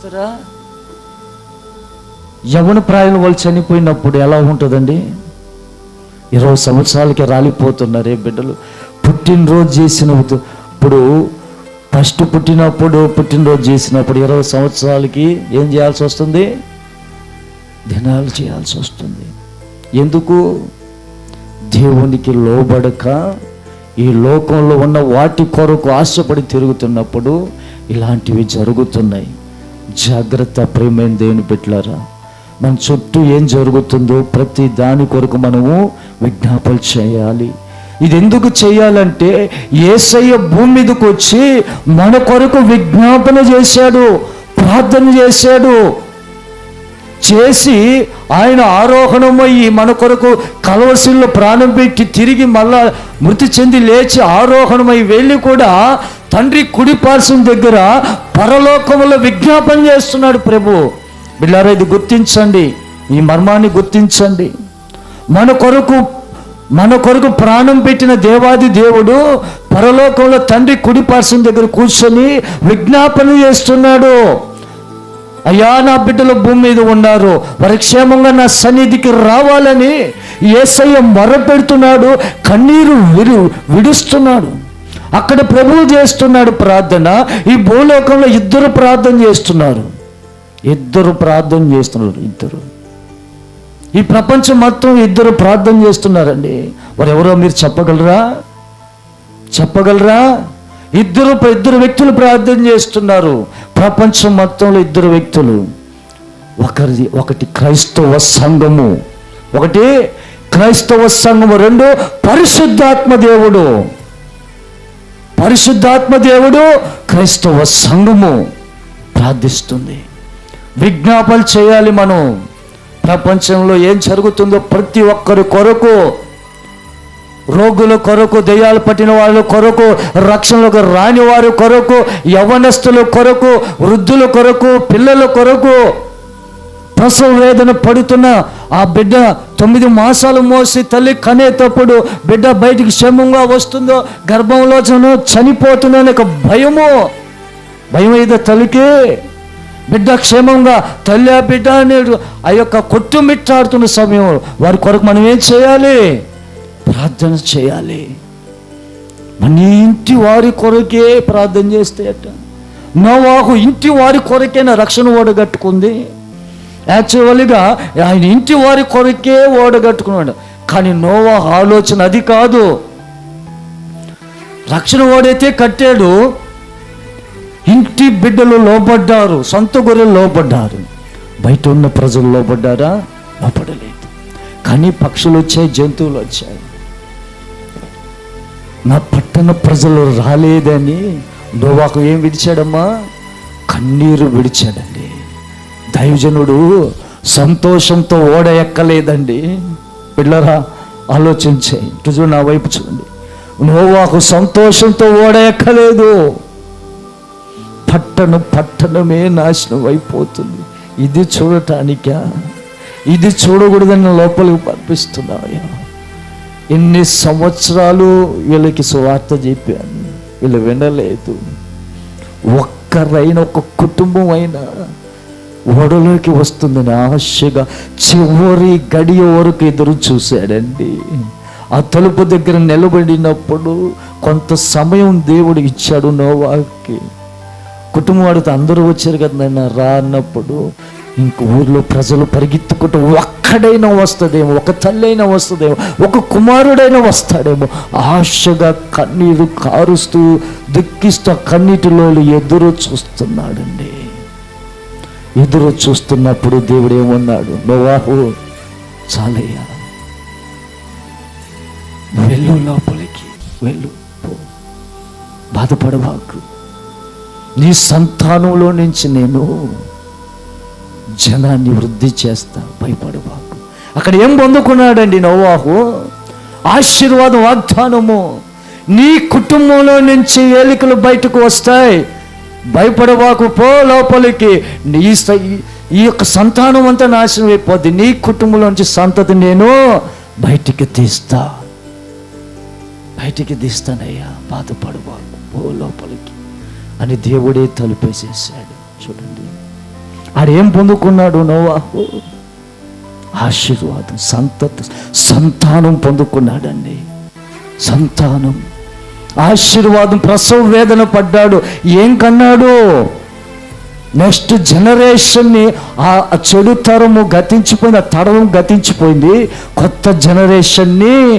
చూస్తారా? యవ్వన ప్రాయం వాళ్ళు చనిపోయినప్పుడు ఎలా ఉంటుందండి? 20 సంవత్సరాలకి రాలిపోతున్నారే బిడ్డలు. పుట్టినరోజు చేసినప్పుడు, ఫస్ట్ పుట్టినరోజు చేసినప్పుడు 20 సంవత్సరాలకి ఏం చేయాల్సి వస్తుంది? దినాలు చేయాల్సి వస్తుంది. ఎందుకు? దేవునికి లోబడక ఈ లోకంలో ఉన్న వాటి కొరకు ఆశపడి తిరుగుతున్నప్పుడు ఇలాంటివి జరుగుతున్నాయి. జాగ్రత్త ప్రియమైన దేవుని బిడ్డలారా. మన చుట్టూ ఏం జరుగుతుందో ప్రతి దాని కొరకు మనము విజ్ఞాపన చేయాలి. ఇది ఎందుకు చేయాలంటే యేసయ్య భూమి మీదకి వచ్చి మన కొరకు విజ్ఞాపన చేశాడు, ప్రార్థన చేశాడు. చేసి ఆయన ఆరోహణమయ్యి మన కొరకు కలవరిలో ప్రాణం పెట్టి తిరిగి మళ్ళా మృతి చెంది లేచి ఆరోహణమై వెళ్ళి కూడా తండ్రి కుడిపార్శ్వం దగ్గర పరలోకములో విజ్ఞాపన చేస్తున్నాడు ప్రభు. బిడ్డలారా, ఇది గుర్తించండి, ఈ మర్మాన్ని గుర్తించండి. మన కొరకు ప్రాణం పెట్టిన దేవాది దేవుడు పరలోకంలో తండ్రి కుడిపార్శ్వం దగ్గర కూర్చొని విజ్ఞాపన చేస్తున్నాడు. అయ్యా, నా బిడ్డలు భూమి మీద ఉన్నారు, వారి క్షేమంగా నా సన్నిధికి రావాలని యేసయ్య మొరపెడుతున్నాడు, కన్నీరు విడుస్తున్నాడు. అక్కడ ప్రభువు చేస్తున్నాడు ప్రార్థన. ఈ భూలోకంలో ఇద్దరు ప్రార్థన చేస్తున్నారు. ఇద్దరు ఈ ప్రపంచం మొత్తం ఇద్దరు ప్రార్థన చేస్తున్నారండి. వారు ఎవరో మీరు చెప్పగలరా? ఇద్దరు వ్యక్తులు ప్రార్థన చేస్తున్నారు ప్రపంచం మొత్తంలో. ఇద్దరు వ్యక్తులు, ఒకటి క్రైస్తవ సంఘము, రెండు పరిశుద్ధాత్మ దేవుడు క్రైస్తవ సంఘము ప్రార్థిస్తుంది. విజ్ఞాపన చేయాలి మనం. ప్రపంచంలో ఏం జరుగుతుందో ప్రతి ఒక్కరి కొరకు, రోగుల కొరకు, దెయ్యాలు పట్టిన వాళ్ళ కొరకు, రక్షణలకు రాని వారి కొరకు, యవ్వనస్తుల కొరకు, వృద్ధుల కొరకు, పిల్లల కొరకు, ప్రసవ వేదన పడుతున్న ఆ బిడ్డ 9 మాసాలు మోసి తల్లి కనేటప్పుడు బిడ్డ బయటికి క్షేమంగా వస్తుందో, గర్భంలో చనిపోతుందో అనే భయం అయితే తల్లికి. బిడ్డ క్షేమంగా తల్లి ఆ బిడ్డ అనే ఆ యొక్క కొట్టుమిట్టాడుతున్న సమయం వారి కొరకు మనం ఏం చేయాలి? ప్రార్థన చేయాలి. మన ఇంటి వారి కొరకే ప్రార్థన చేస్తే అట్ట. నోవాహు ఇంటి వారి కొరకేనా రక్షణ ఓడగట్టుకుంది. యాక్చువల్గా ఆయన ఇంటి వారి కొరకే ఓడగట్టుకున్నాడు. కానీ నోవాహు ఆలోచన అది కాదు. రక్షణ ఓడైతే కట్టాడు, ఇంటి బిడ్డలు లోబడ్డారు, సొంత గొర్రెలు లోబడ్డారు. బయట ఉన్న ప్రజలు లోబడ్డారా? లోబడలేదు. కానీ పక్షులు వచ్చాయి, జంతువులు వచ్చాయి. నా పట్టణ ప్రజలు రాలేదని నోవాహు ఏం విడిచాడమ్మా? కన్నీరు విడిచాడండి. దైవజనుడు సంతోషంతో ఓడ ఎక్కలేదండి. పిల్లరా, ఆలోచించే ఇటు నా వైపు చూడండి. నోవాహు సంతోషంతో ఓడ ఎక్కలేదు. పట్టణమే నాశనం అయిపోతుంది. ఇది చూడటానికా? ఇది చూడకూడదని లోపలికి పంపిస్తున్నాయా? ఎన్ని సంవత్సరాలు వీళ్ళకి సువార్త చెప్పాను, వీళ్ళు వినలేదు. ఒక్క కుటుంబం అయినా ఓడలోకి వస్తుందని ఆశగా చివరి గడియ వరకు ఎదురు చూశాడండి. ఆ తలుపు దగ్గర నిలబడినప్పుడు కొంత సమయం దేవుడు ఇచ్చాడు నోవాహుకి. కుటుంబం వాడితో అందరూ వచ్చారు కదా నాయన రా అన్నప్పుడు ఇంక ఊర్లో ప్రజలు పరిగెత్తుకుంటూ ఒక్కడైనా వస్తుందేమో, ఒక తల్లి అయినా వస్తుందేమో, ఒక కుమారుడైనా వస్తాడేమో ఆశగా కన్నీరు కారుస్తూ దుఃఖిస్తూ కన్నీటిలో ఎదురు చూస్తున్నాడండి. ఎదురు చూస్తున్నప్పుడు దేవుడు ఏమన్నాడు? నోవాహు, చాలయ్యా, వెళ్ళు, లోపలికి వెళ్ళు, బాధపడవాకు. నీ సంతానంలో నుంచి నేను జనాన్ని వృద్ధి చేస్తా, భయపడవాకు. అక్కడ ఏం పొందుకున్నాడండి నోవాహు? ఆశీర్వాదం, వాగ్దానము. నీ కుటుంబంలో నుంచి ఏలికలు బయటకు వస్తాయి, భయపడవాకు, పో లోపలికి. ఈ యొక్క సంతానం అంతా నాశనం అయిపోద్ది, నీ కుటుంబంలో నుంచి సంతతి నేను బయటికి తీస్తానయ్యా, బాధపడవాకు, పో లోపలికి అని దేవుడే తలుపేసేసాడు. చూడండి, ఆడేం పొందుకున్నాడు నోవాహు? ఆశీర్వాదం, సంతానం పొందుకున్నాడండి. సంతానం, ఆశీర్వాదం. ప్రసవ వేదన పడ్డాడు. ఏం కన్నాడు? నెక్స్ట్ జనరేషన్ని, ఆ చెడు తరము గతించిపోయింది, ఆ తరం గతించిపోయింది. కొత్త జనరేషన్ని